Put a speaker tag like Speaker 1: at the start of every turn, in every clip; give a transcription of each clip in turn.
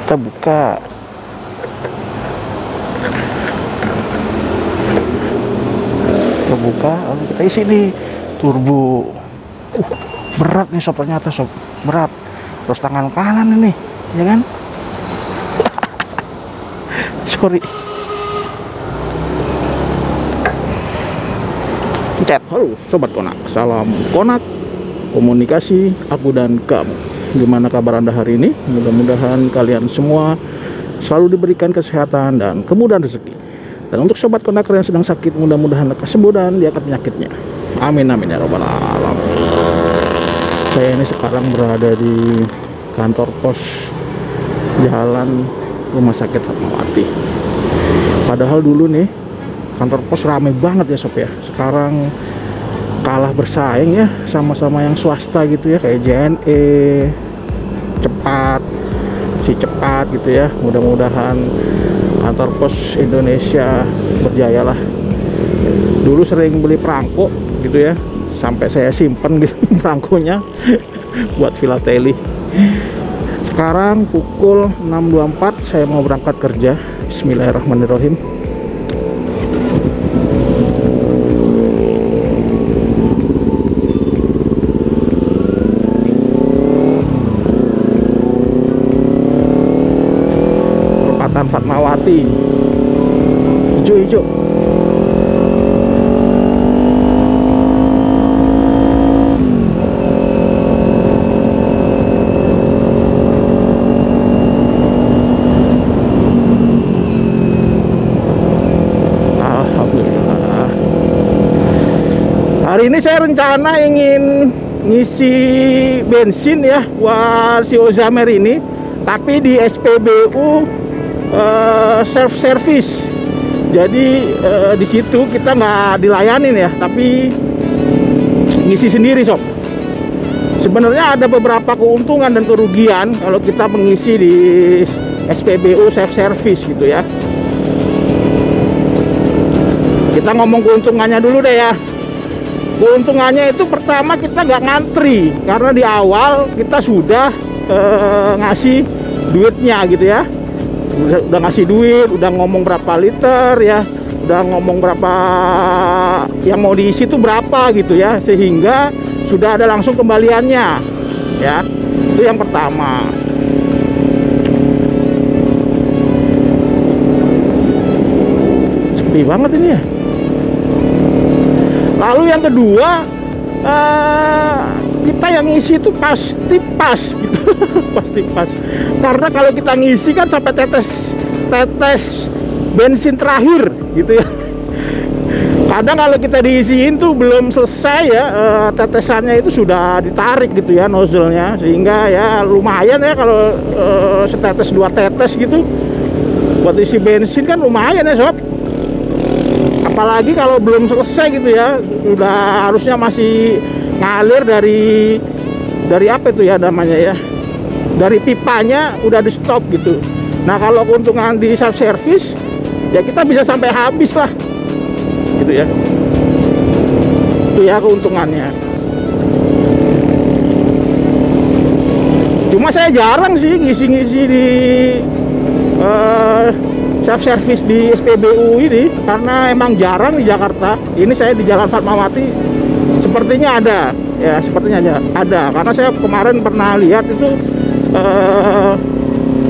Speaker 1: Kita buka. Kita buka, lalu kita isi nih turbo. Berat nih sob, ternyata sob, berat. Terus tangan kanan ini, ya kan? Sorry. Chat. Halo sobat Konak, salam Konak komunikasi aku dan kamu. Gimana kabar Anda hari ini? Mudah-mudahan kalian semua selalu diberikan kesehatan dan kemudahan rezeki. Dan untuk sobat Konak yang sedang sakit, mudah-mudahan lekas sembuh dan diangkat penyakitnya. Amin amin ya robbal alamin. Saya ini sekarang berada di kantor pos Jalan Rumah Sakit Fatmawati. Padahal dulu nih kantor pos rame banget ya sob ya. Sekarang kalah bersaing ya sama-sama yang swasta gitu ya, kayak JNE, Cepat gitu ya. Mudah-mudahan kantor pos Indonesia berjaya lah. Dulu sering beli perangko gitu ya, sampai saya simpen gitu perangkonya buat filateli. Sekarang pukul 6.24 saya mau berangkat kerja. Bismillahirrahmanirrahim. Perempatan Fatmawati, hijau-hijau. Hari ini saya rencana ingin ngisi bensin ya buat si Ozamer ini, tapi di SPBU self service. Jadi di situ kita nggak dilayanin ya, tapi ngisi sendiri sob. Sebenarnya ada beberapa keuntungan dan kerugian kalau kita mengisi di SPBU self service gitu ya. Kita ngomong keuntungannya dulu deh ya. Keuntungannya itu pertama, kita nggak ngantri karena di awal kita sudah ngasih duitnya gitu ya, udah ngasih duit, udah ngomong berapa liter ya, udah ngomong berapa yang mau diisi itu berapa gitu ya, sehingga sudah ada langsung kembaliannya ya. Itu yang pertama. Sepi banget ini ya. Lalu yang kedua, kita yang ngisi itu pasti pas gitu. Pasti pas. Karena kalau kita ngisi kan sampai tetes bensin terakhir gitu ya. Kadang kalau kita diisiin tuh belum selesai ya, tetesannya itu sudah ditarik gitu ya nozzle-nya, sehingga ya lumayan ya kalau setetes dua tetes gitu buat isi bensin kan lumayan ya sob. Apalagi kalau belum selesai gitu ya, udah harusnya masih ngalir dari apa itu ya namanya ya, dari pipanya udah di stop gitu. Nah kalau keuntungan di self service ya kita bisa sampai habis lah gitu ya. Itu ya keuntungannya. Cuma saya jarang sih ngisi-ngisi di self service di SPBU ini karena emang jarang di Jakarta. Ini saya di Jalan Fatmawati sepertinya ada ya, sepertinya ada karena saya kemarin pernah lihat itu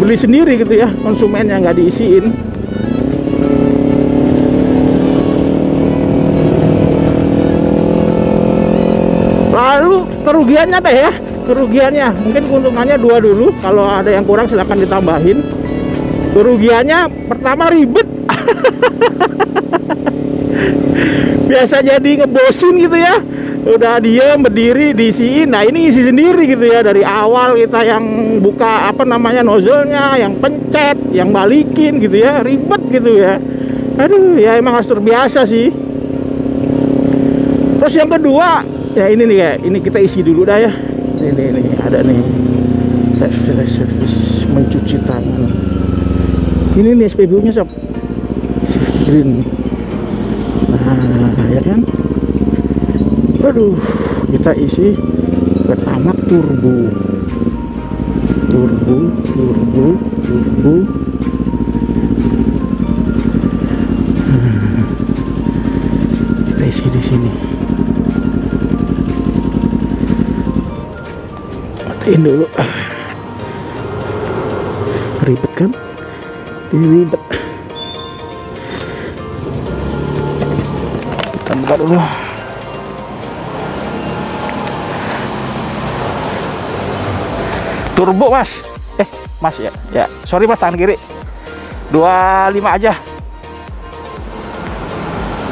Speaker 1: beli sendiri gitu ya, konsumen yang nggak diisiin. Lalu kerugiannya deh ya, kerugiannya mungkin keuntungannya dua dulu, kalau ada yang kurang silahkan ditambahin. Kerugiannya pertama ribet. Biasa jadi ngebosin gitu ya, udah diem berdiri diisiin. Nah ini isi sendiri gitu ya, dari awal kita yang buka apa namanya nozzle-nya, yang pencet, yang balikin gitu ya, ribet gitu ya. Aduh ya emang harus terbiasa sih. Terus yang kedua ya ini nih ya, ini kita isi dulu dah ya. Ini ada nih service mencuci tangan. Ini nih SPBU-nya sob, green. Nah ya kan, aduh kita isi Pertamax turbo. turbo. Kita isi di sini. Matiin dulu. Ribet kan? Ini ribet. Kita buka dulu. Turbo mas, mas ya, sorry mas, tangan kiri 25 aja.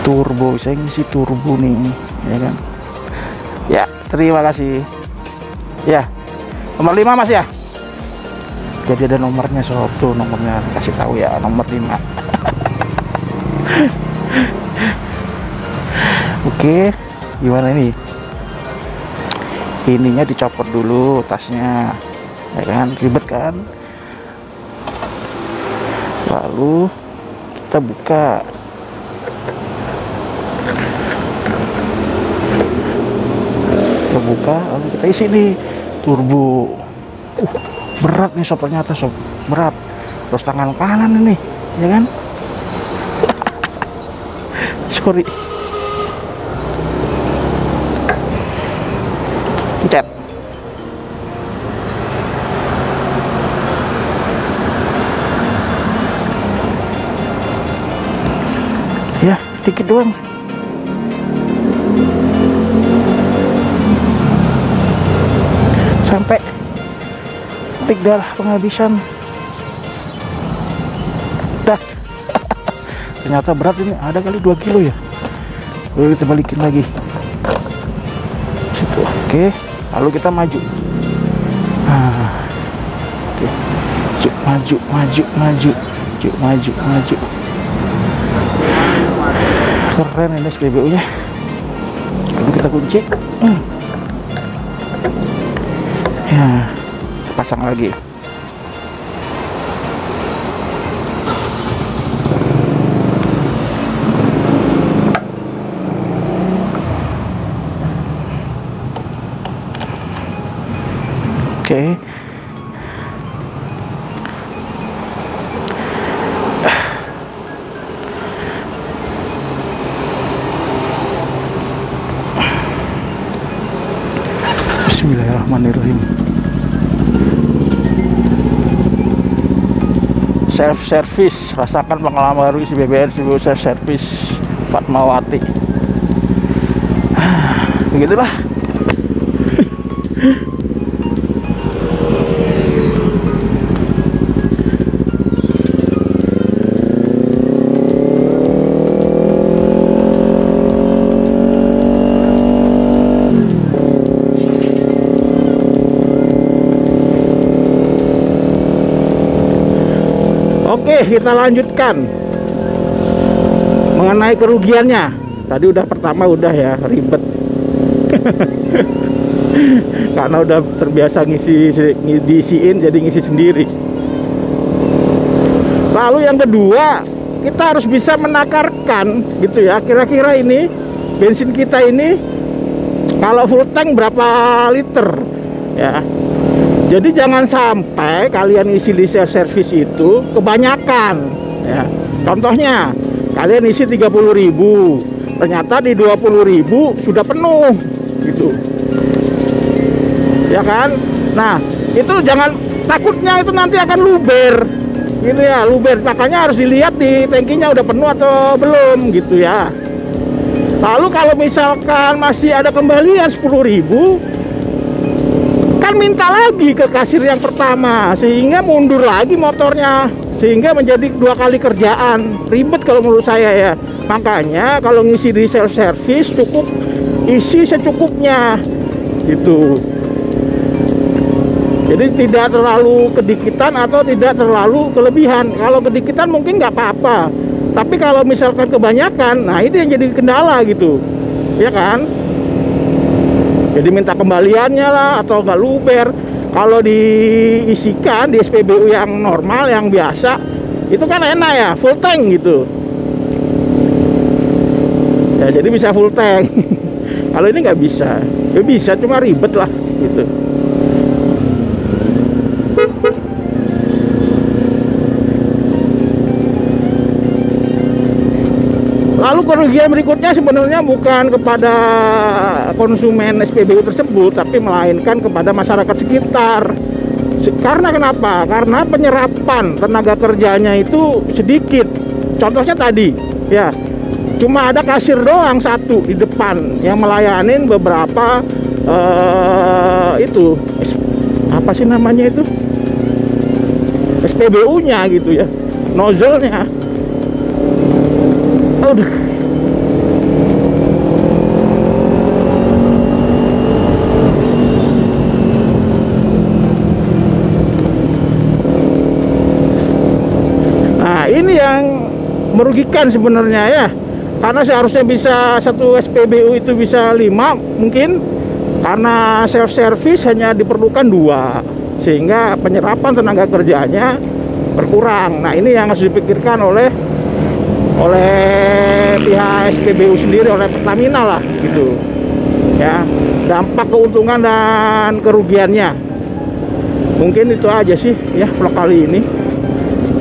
Speaker 1: Turbo, saya ngisi turbo nih, ya kan? Ya, terima kasih. Ya, nomor 5 mas ya. Jadi ada nomornya sob, tuh nomornya kasih tahu ya, nomor 5. Oke, gimana ini? Ininya dicopot dulu tasnya. Ya kan, ribet kan. Lalu kita buka. Lalu kita isi nih turbo. Berat nih sob, ternyata sob, berat. Terus tangan kanan ini, ya kan? Sorry. Pencet. Ya, dikit doang. Sampai titik darah penghabisan. Dah. Ternyata berat ini, ada kali 2 kilo ya. Lalu kita balikin lagi. Situ. Oke, lalu kita maju. Oke. Maju. Keren ini SPBU nya. Lalu kita kunci. Ya, pasang lagi. Oke. Bismillahirrahmanirrahim. Self service, rasakan pengalaman baru isi BBM SPBU self service Fatmawati. Begitulah. Oke, kita lanjutkan mengenai kerugiannya. Tadi udah pertama udah ya, ribet. Karena udah terbiasa diisiin, jadi ngisi sendiri. Lalu yang kedua, kita harus bisa menakarkan gitu ya, kira-kira ini bensin kita ini kalau full tank berapa liter ya. Jadi jangan sampai kalian isi di self service itu kebanyakan ya. Contohnya kalian isi 30.000, ternyata di 20.000 sudah penuh gitu. Ya kan? Nah, itu jangan, takutnya itu nanti akan luber. Gitu ya, luber. Makanya harus dilihat di tangkinya udah penuh atau belum gitu ya. Lalu kalau misalkan masih ada kembalian 10.000, kan minta lagi ke kasir yang pertama, sehingga mundur lagi motornya, sehingga menjadi 2 kali kerjaan. Ribet kalau menurut saya ya. Makanya kalau ngisi di self service cukup isi secukupnya gitu. Jadi tidak terlalu kedikitan atau tidak terlalu kelebihan. Kalau kedikitan mungkin nggak apa-apa, tapi kalau misalkan kebanyakan, nah itu yang jadi kendala gitu, ya kan? Jadi minta kembaliannya lah, atau nggak luber. Kalau diisikan di SPBU yang normal, yang biasa, itu kan enak ya, full tank gitu ya, jadi bisa full tank. Kalau ini nggak bisa, ya bisa, cuma ribet lah gitu. kerugian berikutnya sebenarnya bukan kepada konsumen SPBU tersebut, tapi melainkan kepada masyarakat sekitar. Karena kenapa? Karena penyerapan tenaga kerjanya itu sedikit. Contohnya tadi, ya, cuma ada kasir doang satu di depan yang melayanin beberapa itu apa sih namanya itu, SPBU-nya gitu ya, nozzle-nya. Aduh. Nah, ini yang merugikan sebenarnya ya, karena seharusnya bisa satu SPBU itu bisa 5 mungkin, karena self service hanya diperlukan 2, sehingga penyerapan tenaga kerjanya berkurang. Nah, ini yang harus dipikirkan oleh pihak SPBU sendiri, oleh Pertamina lah gitu ya, dampak keuntungan dan kerugiannya. Mungkin itu aja sih ya vlog kali ini.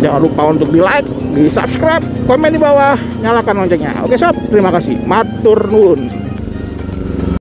Speaker 1: Jangan lupa untuk di like, di subscribe, komen di bawah, nyalakan loncengnya. Oke sob, terima kasih, matur nuwun.